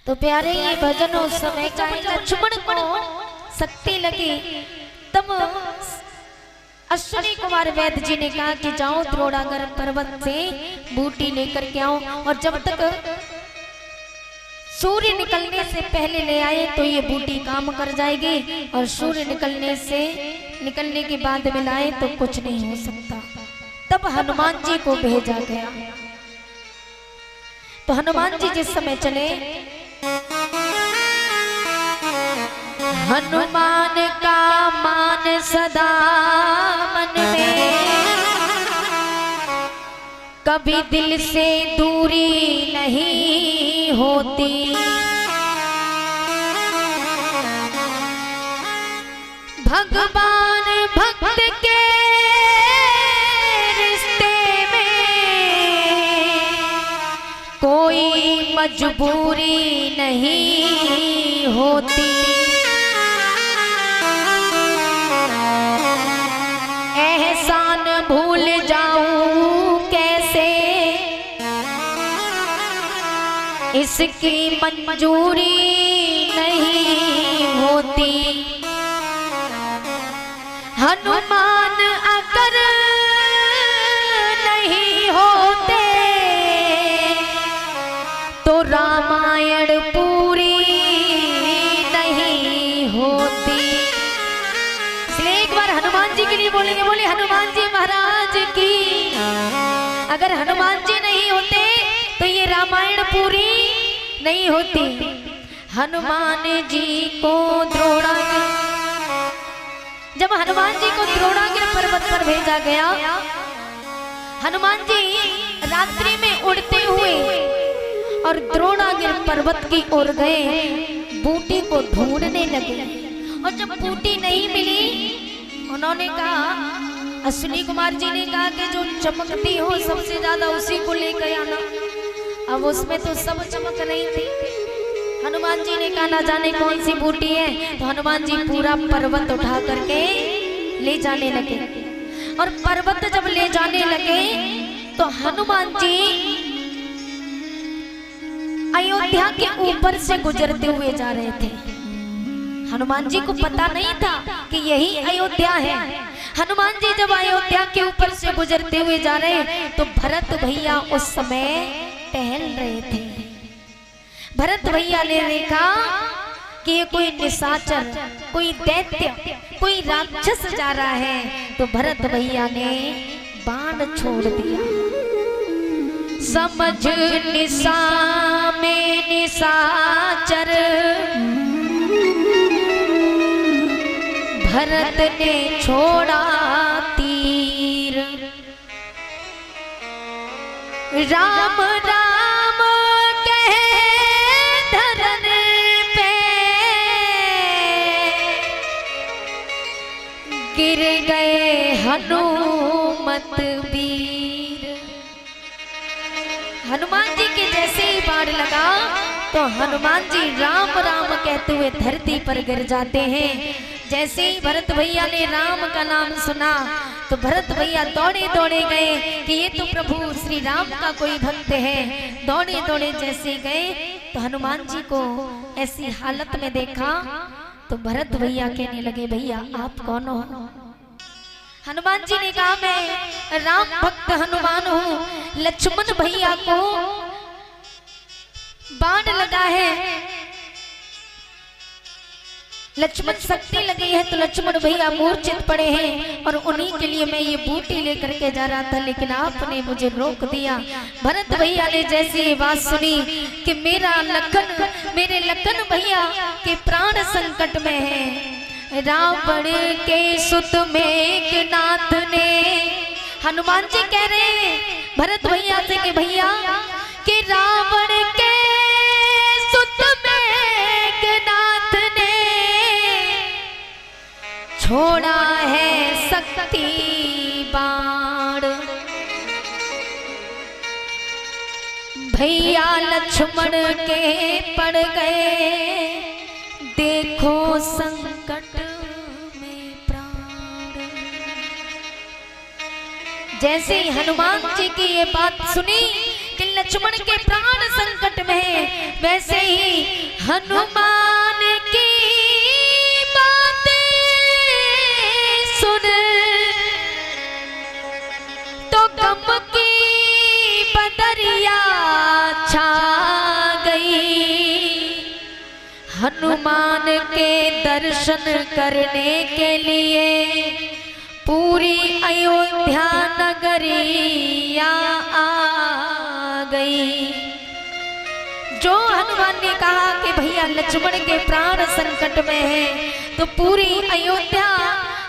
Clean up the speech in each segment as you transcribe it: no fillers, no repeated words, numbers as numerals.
तो प्यारे ये भजन उस समय का लक्ष्मण को शक्ति लगी, तब अश्विनी कुमार वैद्य जी ने कहा कि जाओ द्रोणागर पर्वत से बूटी लेकर के आओ, और जब तक सूर्य निकलने से पहले ले आए तो ये बूटी काम कर जाएगी, और सूर्य निकलने के बाद मिलाए तो कुछ नहीं हो सकता। तब हनुमान जी को भेजा गया। तो हनुमान जी जिस समय चले, हनुमान का मान सदा मन में, कभी दिल से दूरी नहीं होती। भगवान भक्त के रिश्ते में कोई मजबूरी नहीं होती। एहसान भूल जाऊं कैसे, इसकी मंजूरी नहीं होती। हनुमान अगर नहीं होते तो रामायण पूरी नहीं होती। इसलिए एक बार हनुमान जी के लिए बोलेंगे, बोले हनुमान जी महाराज की। अगर हनुमान जी नहीं होते तो ये रामायण पूरी नहीं होती। हनुमान जी को द्रोणागिर, जब हनुमान जी को द्रोणागिर पर्वत पर भेजा गया, हनुमान जी रात्रि में उड़ते हुए और द्रोणागिर पर्वत की ओर गए, बूटी को ढूंढने लगे। और जब बूटी नहीं मिली, उन्होंने कहा, अश्विनी कुमार जी ने कहा कि जो चमकती हो सबसे ज्यादा उसी को लेकर आना। अब उसमें तो सब चमक रही थी। हनुमान जी ने कहा ना जाने कौन सी बूटी है। तो हनुमान जी पूरा पर्वत उठा करके ले जाने लगे, और पर्वत जब ले जाने लगे तो हनुमान जी अयोध्या के ऊपर से गुजरते हुए जा रहे थे। हनुमान जी को पता नहीं था कि यही अयोध्या है। हनुमान जी जब अयोध्या के ऊपर से गुजरते हुए जा रहे तो भरत भैया उस समय टहल रहे थे। भरत भैया ने देखा कि ये कोई निशाचर, कोई दैत्य, कोई राक्षस जा रहा है, तो भरत भैया ने बाण छोड़ दिया। समझ निशा में निशाचर, भरत ने छोड़ा तीर। राम राम कहे धरन पे गिर गए हनुमत वीर। हनुमान जी के जैसे ही बाण लगा तो हनुमान जी राम राम कहते हुए धरती पर गिर जाते हैं। जैसे ही भरत भैया ने राम का नाम सुना तो भरत भैया दौड़े दौड़े गए कि ये तो प्रभु श्री राम का कोई भक्त है। दौड़े दौड़े जैसे गए तो हनुमान जी को ऐसी हालत में देखा तो भरत भैया कहने लगे, भैया आप कौन हो? हनुमान जी ने कहा, मैं राम भक्त हनुमान हूँ। लक्ष्मण भैया को बाण लगा है, लक्ष्मण शक्ति लगी है, तो लक्ष्मण भैया मूर्छित पड़े हैं, और उन्हीं के लिए मैं ये बूटी लेकर के जा रहा था, लेकिन आपने मुझे रोक दिया। भरत भैया ने जैसी ये बात सुनी कि मेरे लखन भैया के प्राण संकट में है। रावण के सुत मेघनाथ ने, हनुमान जी कह रहे हैं भरत भैया से कि भैया कि रावण के सुत मेघनाथ ने छोड़ा है शक्ति बाण। भैया लक्ष्मण के पड़ गए, देखो संकट में प्राण। जैसे ही हनुमान जी की ये बात सुनी कि लक्ष्मण के प्राण संकट में है, वैसे ही हनुमान की बातें सुन तो गम की बदरिया छा गई। हनुमान के दर्शन करने के लिए पूरी अयोध्या नगरिया आ गई। जो हनुमान ने कहा कि भैया लक्ष्मण के प्राण संकट में है, तो पूरी अयोध्या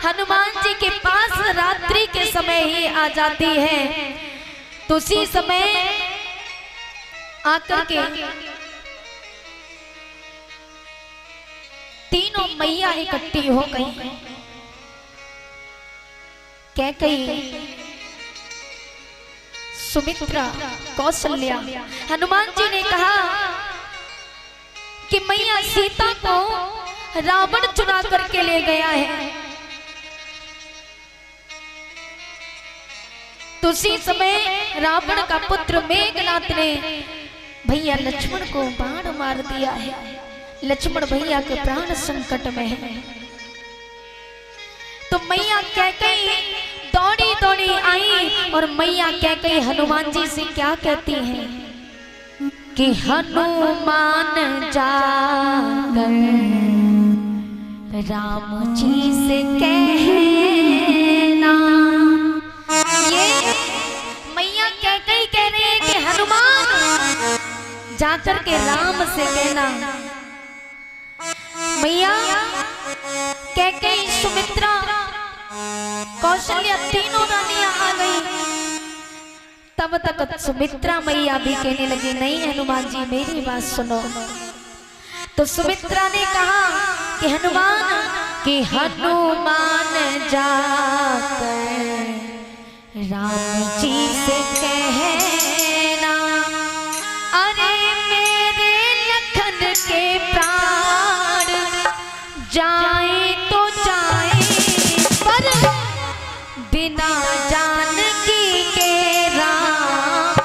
हनुमान जी के पास रात्रि के समय ही आ जाती है। तो उसी समय आकर के तीनों मैया इकट्ठी हो गई। कैकेयी, सुमित्रा, कौशल्या। हनुमान जी ने कहा कि मैया सीता को रावण चुरा करके ले गया है। तो उसी समय रावण का पुत्र मेघनाथ ने भैया लक्ष्मण को बाण मार दिया है। लक्ष्मण भैया के प्राण संकट में है। तो मैया कैकेयी दौड़ी दौड़ी आई और मैया कैकेयी हनुमान जी से क्या कहती है कि हनुमान जाकर राम जी से कहना। ये मैया कैकेयी कह रही है कि हनुमान जाकर के राम से कहना। मैया कैकेयी, सुमित्रा, कौशल्या तीनों रानियां आ गई। तब तक सुमित्रा मैया भी कहने लगी, नहीं हनुमान जी मेरी बात सुनो। तो सुमित्रा ने कहा कि हनुमान जाकर राम जी से कहना, अरे मेरे लखन के प्राण जाए तो जाए पर बिना जानकी के राम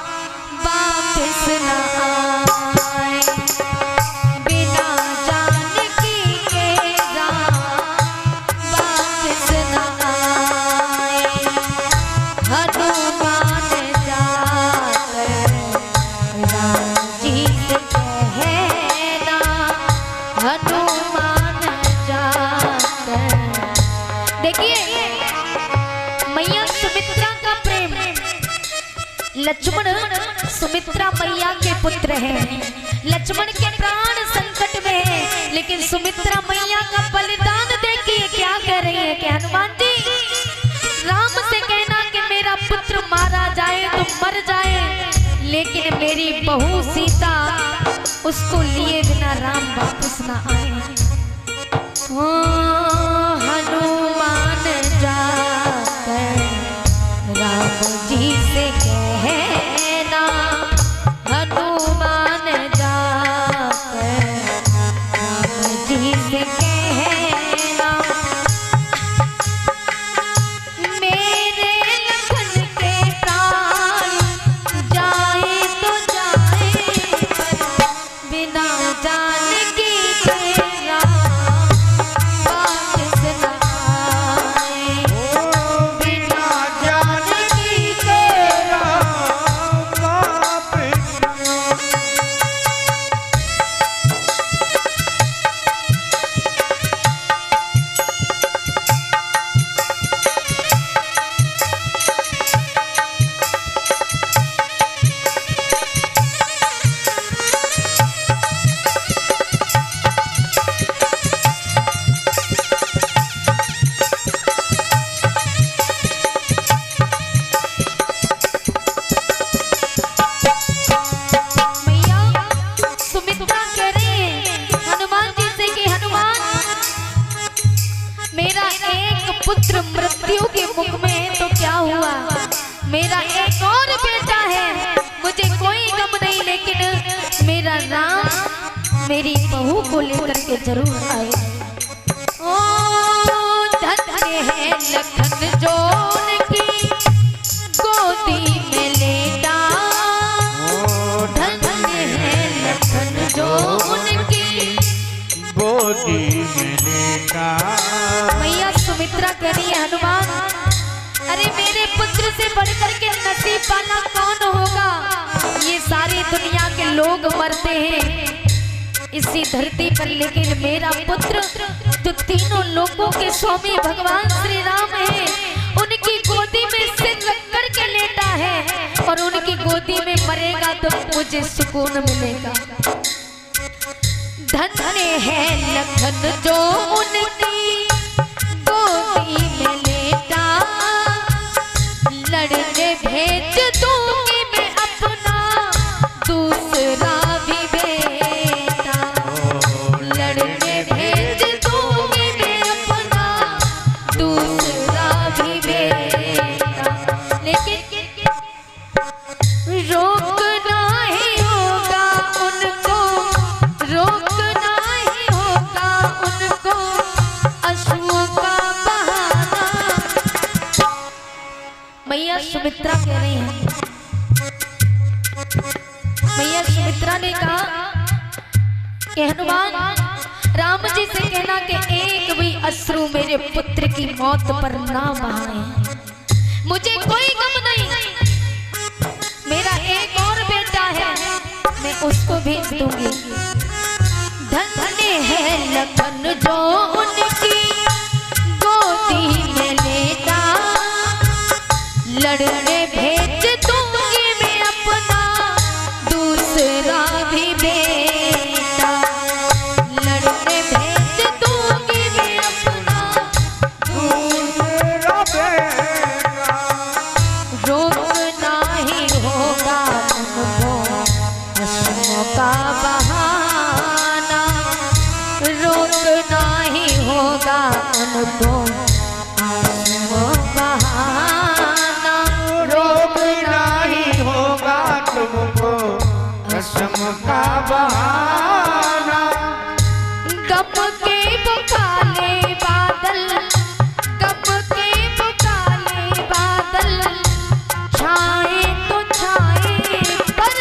वापस न आए। बिना जानकी के राम वापस न आए। हनुमान जाकर राम जी से कहना, हनुमान जाकर। देखिए मैया सुमित्रा का प्रेम। लक्ष्मण सुमित्रा मैया के पुत्र हैं। लक्ष्मण के प्राण संकट में है, लेकिन सुमित्रा मैया का बलिदान देखिए क्या कह रही है कि हनुमान जी राम से कहना कि मेरा पुत्र मारा जाए तो मर जाए, लेकिन मेरी बहू सीता उसको लिए बिना राम वापस ना आए। हनुमान जाकर राम जी से कहना, हनुमान जाकर राम जी से कहना, मेरे लखन के प्राण जाए तो जाए बिना जानकी के राम वापस न आए। बिना जानकी के राम वापस न मैया सुमित्रा कह रही है हनुमान जी से कि हनुमान, मेरा एक पुत्र मृत्यु के मुख में है तो क्या हुआ, मेरा एक और बेटा है, मुझे कोई गम नहीं, लेकिन मेरा राम मेरी बहू को लेकर के जरूर आए। ओ धन्य है लखन जो उनकी गोदी में लेटा, धन्य है लखन जो उनकी कह रही है हनुमान, अरे मेरे पुत्र से बढ़कर के नसीब वाला कौन होगा। ये सारी दुनिया के लोग मरते हैं इसी धरती पर, लेकिन मेरा पुत्र जो तीनों लोगों के स्वामी भगवान श्री राम है, उनकी गोदी में सिर रख कर के लेटा है और उनकी गोदी में मरेगा तो मुझे सुकून मिलेगा। धन्य है लखन जो उनकी गोदी में लेटा, लड़ने भेज दूंगी मैं अपना दूसरा भी बेटा, लड़ने भेज दूंगी मैं अपना दूसरा भी बेटा, लेकिन रोकना ही होगा उनको, रोकना ही होगा उनको अश्वों का बहाना। मैया सुमित्रा कह रही हैं, मैया सुमित्रा ने कहा कि हनुमान राम जी से कहना कि एक भी अश्रु मेरे पुत्र की मौत पर ना बहाए, मुझे कोई गम नहीं, मेरा एक और बेटा है मैं उसको भेज दूंगी। धन्य है लखन जो उनकी गोदी में लेटा, लड़ने भेज दूंगी मैं अपना दूसरा भी बेटा, लड़ने भेज दूंगी मैं अपना दूसरा बेटा, रोकना ही होगा उनको अश्वों का बहाना, रोकना ही होगा उनको अश्वों का बहाना, रोकना ही होगा तुमको अश्वों का बहाना। गम के बुकाले बादल, गम के बुकाले बादल छाए तो छाए पर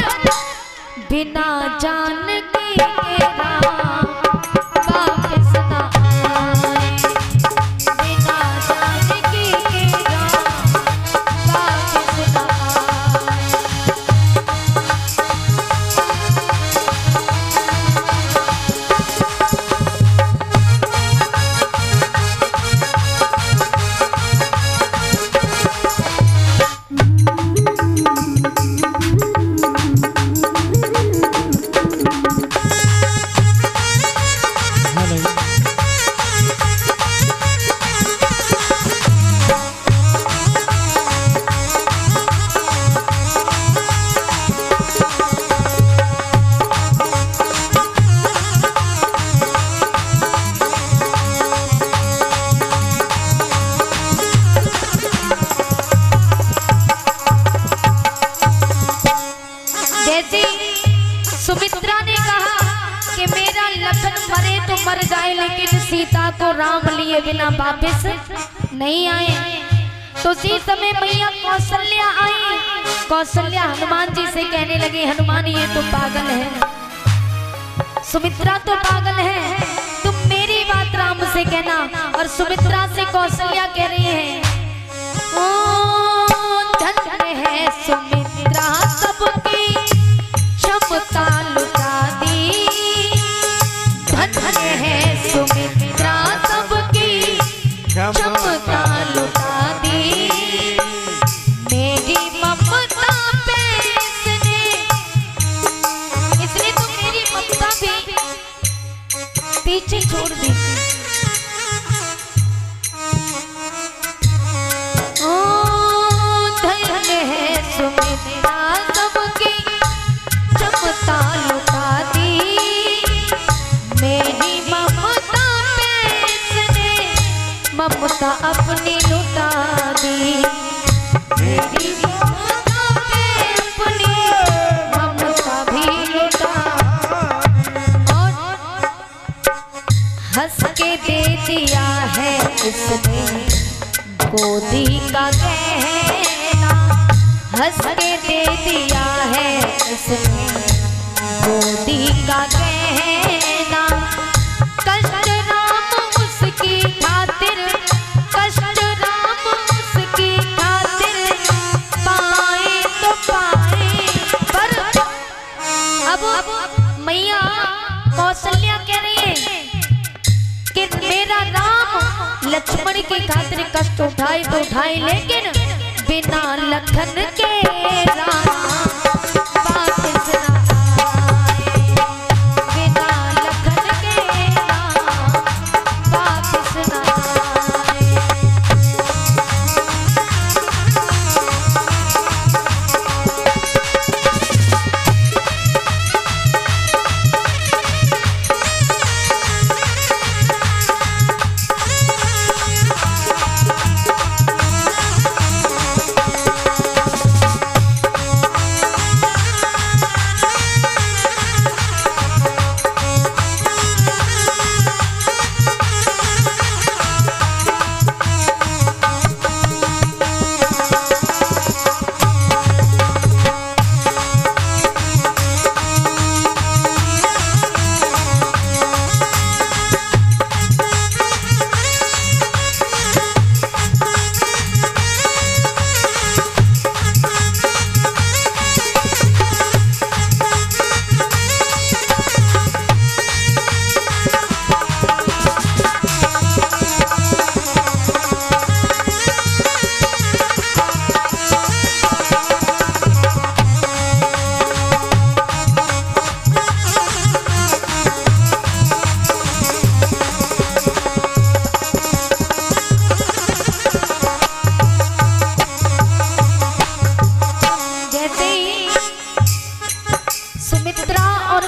बिना जान के राम वापस ना आए, बिना जान के राम वापस ना आए। सुमित्रा ने कहा कि मेरा लखन मरे तो मर जाए, लेकिन सीता को राम लिए बिना वापस नहीं आए। तो उसी समय मैया कौशल्या आई। कौशल्या हनुमान जी से कहने लगी, हनुमान ये तो पागल है, सुमित्रा तो पागल है, तुम मेरी बात राम से कहना। और सुमित्रा से कौशल्या कह रही है, ओ धन्य है सुमित्रा सबकी क्षमता लुटा दी, धन्य है सुमित्रा सबकी क्षमता लुटा दी, मेरी ममता पे इसने तो मेरी ममता भी पीछे छोड़ दी। ओ धन्य है सुमित्रा सबकी क्षमता लुटा दी, मेरी ममता पे इसने ममता अपनी लुटा दी, मेरी ममता पे अपनी ममता भी लुटा। और हंस के दे दिया है इसने गोदी का गहना, हंस के दे दिया है इसने गोदी का गहना, कष्ट राम उसकी खातिर, कष्ट मैया कौशल्या कह रही है कि मेरा राम लक्ष्मण की खातिर कष्ट उठाए तो उठाए, लेकिन बिना लखन के राम वापस ना आए, बिना लखन के राम वापस ना आए।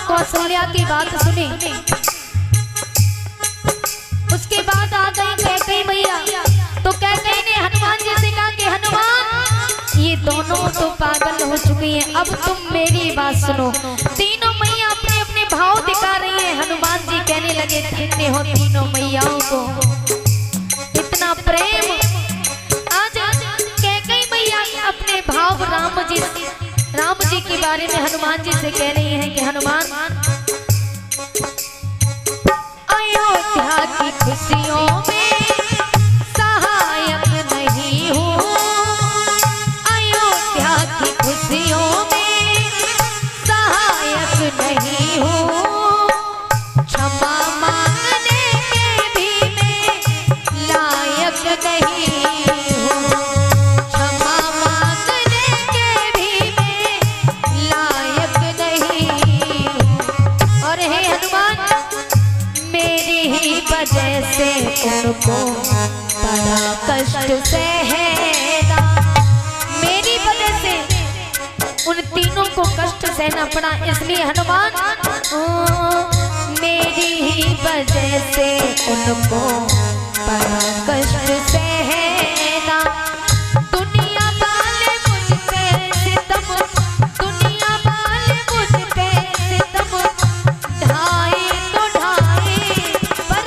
कौशल्या की बात सुनी, उसके बाद आ गई कैकेयी मैया। तो कैकेयी ने हनुमान जी से कहा कि हनुमान ये दोनों तो पागल हो चुकी हैं, अब तुम मेरी बात सुनो। तीनों मैया अपने अपने भाव दिखा रही है। हनुमान जी कहने लगे धन्य हो तीनों मैयाओं को, इतना प्रेम। आज कैकेयी मैया अपने भाव राम जी के बारे में हनुमान जी से कह रही हैं कि हनुमान अयोध्या की खुशियों में सहायक नहीं हूँ, अयोध्या की खुशियों में सहायक नहीं हूँ, क्षमा मांगने के भी मैं लायक नहीं हूँ, क्षमा मांगने के भी मैं लायक नहीं हूँ। और हे हनुमान मेरी ही वजह से उनको बड़ा कष्ट सहना, मेरी वजह से उन तीनों को कष्ट सहना पड़ा, इसलिए हनुमान मेरी ही वजह से उनको बड़ा कष्ट सहना। दुनिया वाले मुझ पे सितम, दुनिया वाले मुझ पे सितम ढाए तो ढाए, पर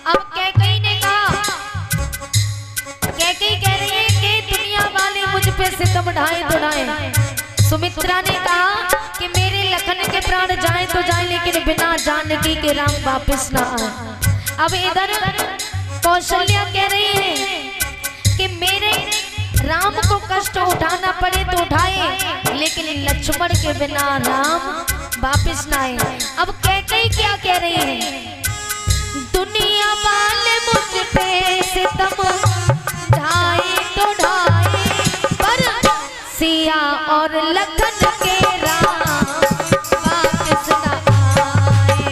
अब कैकेयी ने कहा, कैकेयी कह रही है कि दुनिया वाले मुझ पे सितम ढाए तो ढाए। सुमित्रा ने कहा कि मेरे लखन के प्राण जाए तो जाए, लेकिन बिना जानकी के राम वापस ना आए। अब इधर कौशल्या कह रही है कि मेरे राम को कष्ट उठाना पड़े तो उठाए, लेकिन लक्ष्मण के बिना राम वापस ना आए। अब कैकेयी क्या कह रही है, दुनिया वाले मुझ पे सितम ढाए तो ढाए, पर सिया और लखन के राम वापस ना आए,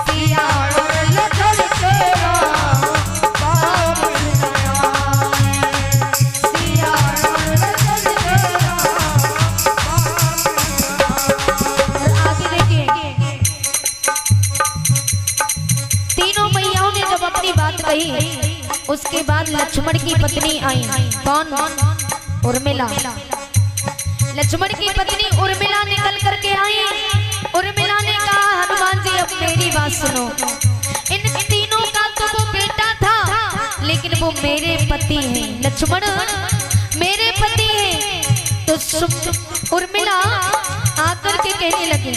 सिया और लखन के राम वापस ना आए, सिया और लखन के राम वापस। आगे देखिए, तीनों मैयाओं ने जब अपनी बात कही, उसके बाद लक्ष्मण की पत्नी आई। कौन? उर्मिला। लक्ष्मण की पत्नी उर्मिला निकल करके आई। उर्मिला ने कहा हनुमान जी अब मेरी बात सुनो, इन तीनों का तो वो बेटा था, लेकिन वो मेरे पति हैं, लक्ष्मण मेरे पति हैं। तो उर्मिला आकर के कहने लगी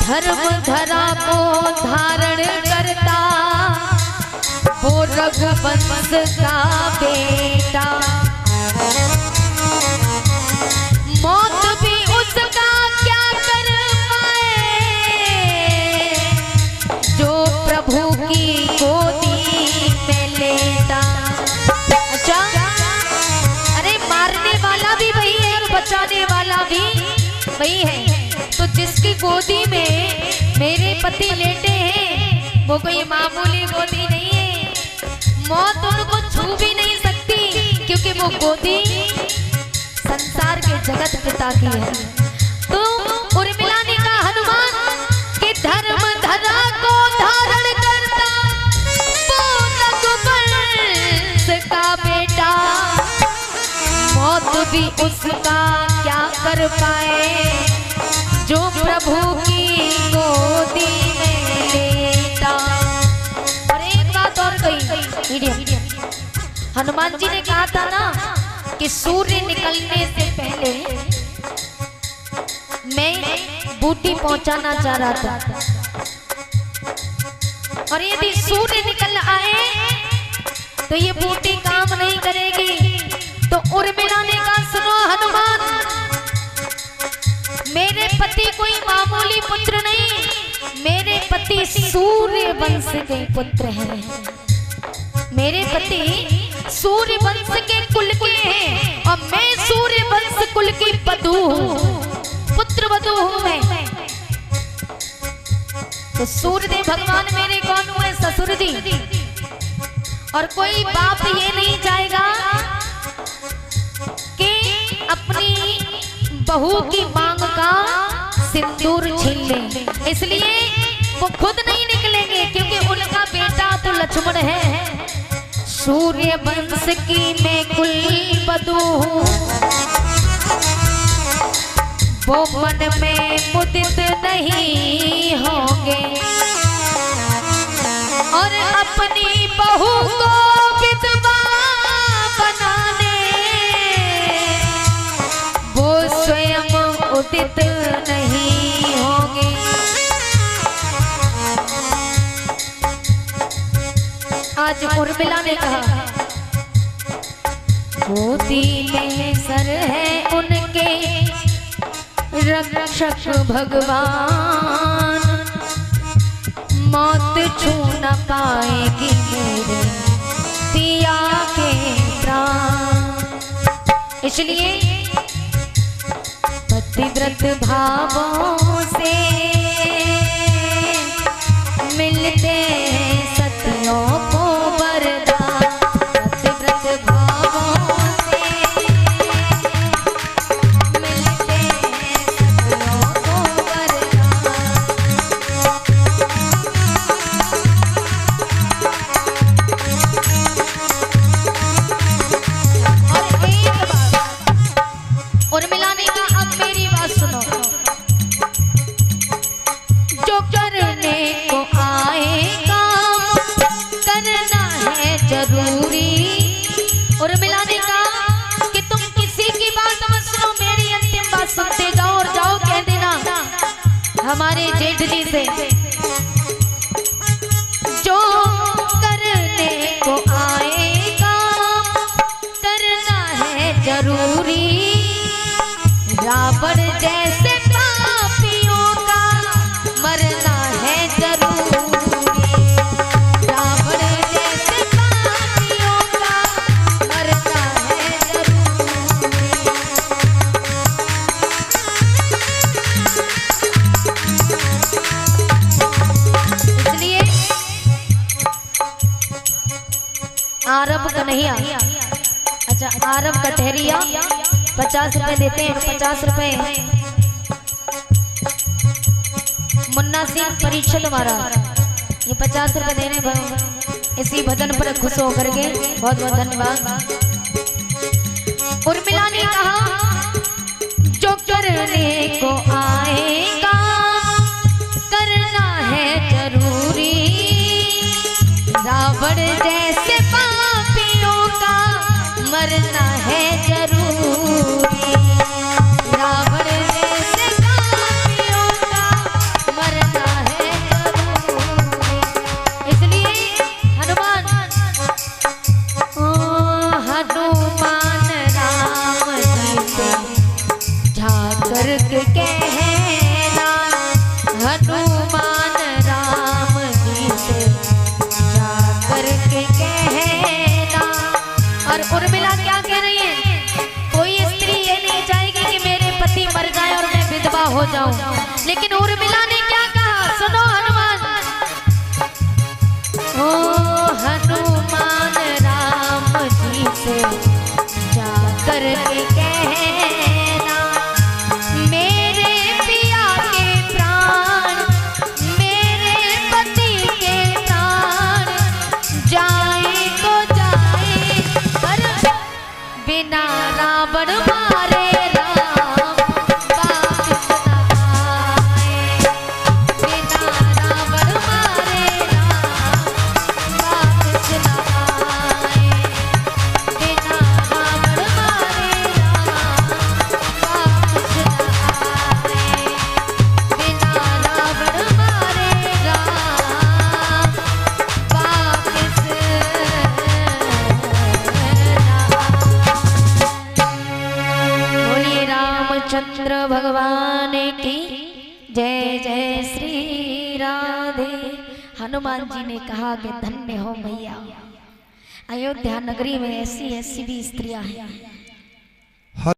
धर्म धरा को धारण करता वो रघुवंश का बेटा, मौत भी उसका क्या कर पाए, वही है। तो जिसकी गोदी में मेरे पति लेटे हैं वो कोई मामूली गोदी नहीं है। मौत उनको छू भी नहीं सकती क्योंकि वो गोदी संसार के जगत पिता की है। तो उर्मिला ने कहा हनुमान कि धर्म धरा को धारण करता का बेटा, मौत भी उसका क्या कर पाए जो प्रभु की गोदी में लेटा। और एक बात और कही, हनुमान जी ने कहा था ना कि सूर्य निकलने से पहले मैं बूटी पहुंचाना चाह रहा था, और यदि सूर्य निकल आए तो ये बूटी काम नहीं करेगी। तो उर्मिला ने कहा सुनो हनुमान, मेरे पति कोई मामूली पुत्र नहीं, मेरे पति सूर्य वंश के पुत्र हैं। मेरे पति सूर्य वंश के कुल के हैं और मैं सूर्य वंश कुल की वधू हूँ, पुत्र वधू हूँ मैं। तो सूर्यदेव भगवान मेरे कौन हुए? ससुर जी। और कोई बाप ये नहीं चाहेगा कि अपनी बहू की मांग का सिंदूर छीन ले, इसलिए वो खुद नहीं निकलेंगे क्योंकि उनका बेटा तो लक्ष्मण है। सूर्य वंश की मैं कुल वधू हूँ, वो मन में मुदित नहीं होंगे और अपनी बहू को विधवा बनाने वो स्वयं उदित नहीं होंगे। आज उर्मिला ने कहा गोदी में सर है उनके रक्षक भगवान, मौत छू न पाएगी मेरे पिया के प्राण। इसलिए पतिव्रत भावों से मिलते हैं सतियों को वरदान, पतिव्रत भावों से मिलते हैं सतियों को वरदान। उर्मिला ने कहा अब मेरी बात सुनो, जो करने को आए काम करना है जरूरी। उर्मिला ने कहा कि तुम किसी की बात मत सुनो, मेरी अंतिम बात सुनते जाओ और जाओ कह देना हमारे जेठ जी से, जो करने को आए काम करना है जरूरी। रावण जैसे पापियों का मरना है जरूरी, रावण जैसे पापियों का मरना है जरूरी। इसलिए आरब कन्हैया, अच्छा आरब कटहरिया 50 रुपए देते हैं, 50 रुपए मुन्ना सिंह परीक्षा तुम्हारा, ये 50 रुपए दे रहे हैं इसी भजन पर खुश होकर के, बहुत बहुत धन्यवाद। उर्मिला ने कहा जो करने को आएगा करना है जरूरी, रावण जैसे पापियों का मरना है जरूरी, रावण जैसे पापियों का मरना है जरूरी। इसलिए हनुमान हनुमान राम जी से जाकर के कह जाऊं। लेकिन उर्मिला ने क्या कहा, सुनो हनुमान। ओ हनुमान राम जी से जाकर के कहना, मेरे पिया के प्राण, मेरे पति के प्राण, जाए तो जाए पर बिना रावण मारे राम वापस न आए। बिना रावण मारे राम वापस न आए। बिना रावण मारे राम वापस न आए। बिना रावण मारे राम वापस बोलिए रामचंद्र भगवान की जय। जय श्री राधे। हनुमान जी ने कहा कि धन्य हो मैया, अयोध्या नगरी में ऐसी ऐसी भी स्त्रियां हैं